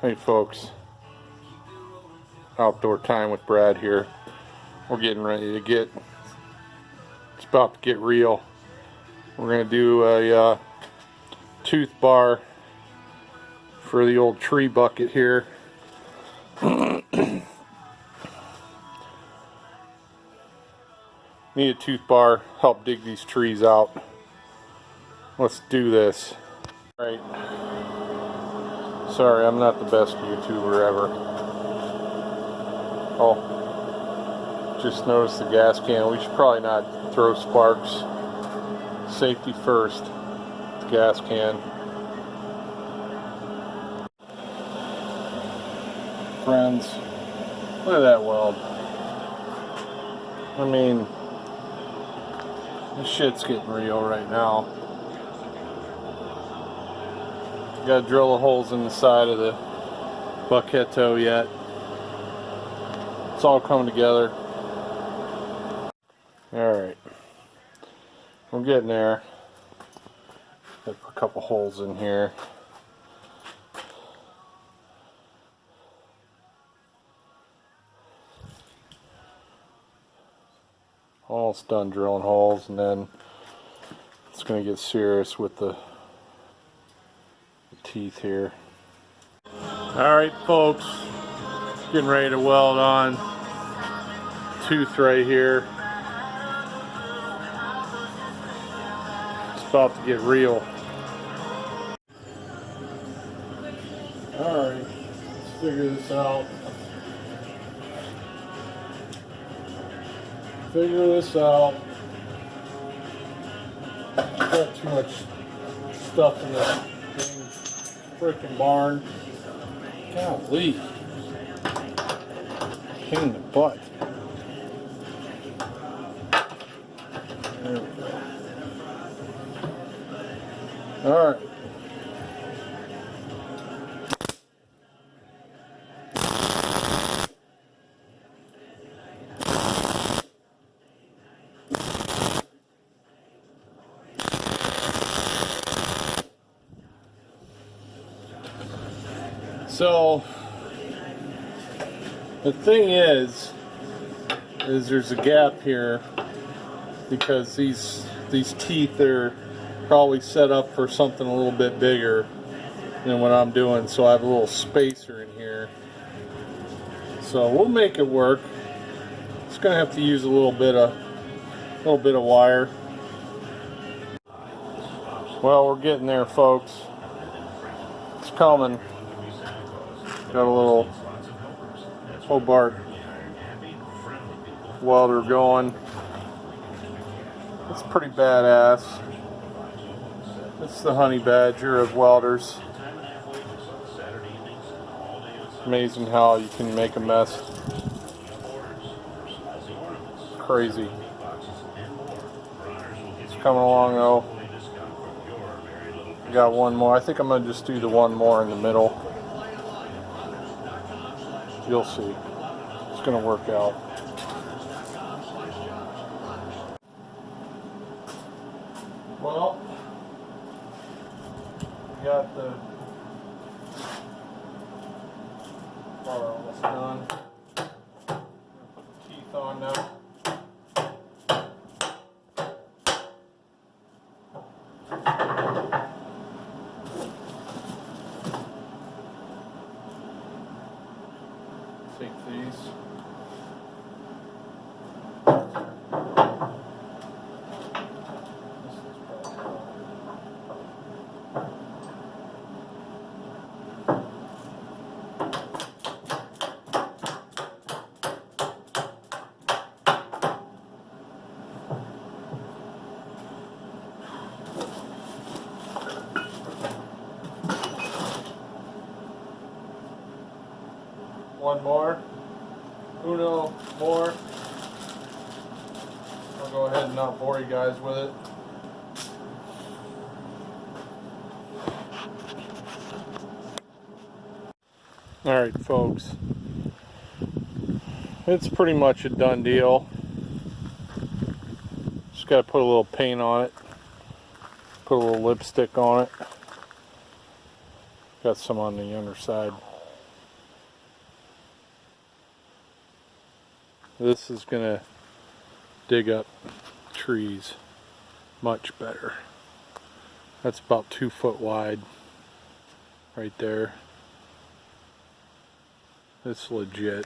Hey folks, outdoor time with Brad here. We're getting ready to it's about to get real. We're going to do a tooth bar for the old tree bucket here. Need a tooth bar, help dig these trees out. Let's do this. Alright. Sorry, I'm not the best YouTuber ever. Oh, just noticed the gas can. We should probably not throw sparks. Safety first. The gas can. Friends, look at that weld. I mean, this shit's getting real right now. Gotta drill the holes in the side of the bucketto yet. It's all coming together. Alright. We're getting there. Gotta put a couple holes in here. Almost done drilling holes, and then it's gonna get serious with the teeth here. Alright folks, getting ready to weld on tooth right here. It's about to get real. Alright, let's figure this out. Got too much stuff in this freaking barn. Golly. Pain in the butt. There we go. Alright. So the thing is there's a gap here because these teeth are probably set up for something a little bit bigger than what I'm doing, so I have a little spacer in here. So we'll make it work. It's gonna have to use a little bit of wire. Well, we're getting there, folks. It's coming. Got a little Hobart welder going. It's pretty badass. It's the honey badger of welders. Amazing how you can make a mess. It's crazy. It's coming along though. Got one more. I think I'm gonna just do the one more in the middle. You'll see. It's going to work out. Well, we got the bar almost done. Put the teeth on now. Take these. One more. Uno more. I'll go ahead and not bore you guys with it. Alright folks, it's pretty much a done deal. Just got to put a little paint on it, put a little lipstick on it. Got some on the underside. This is gonna dig up trees much better. That's about 2 foot wide right there. It's legit.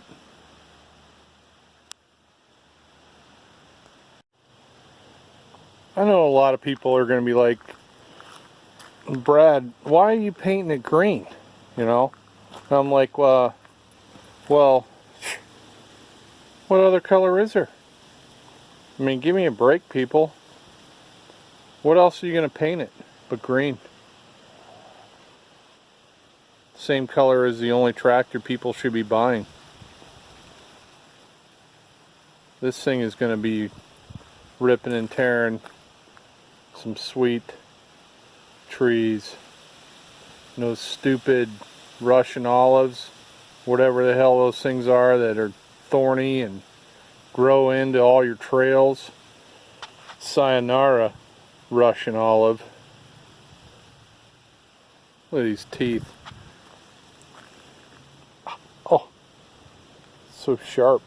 I know a lot of people are going to be like, Brad, why are you painting it green? You know? And I'm like, well, what other color is there? I mean, give me a break, people. What else are you going to paint it but green? Same color as the only tractor people should be buying. This thing is going to be ripping and tearing some sweet trees. And those stupid Russian olives, whatever the hell those things are that are thorny and grow into all your trails. Sayonara, Russian olive. Look at these teeth. Oh, so sharp.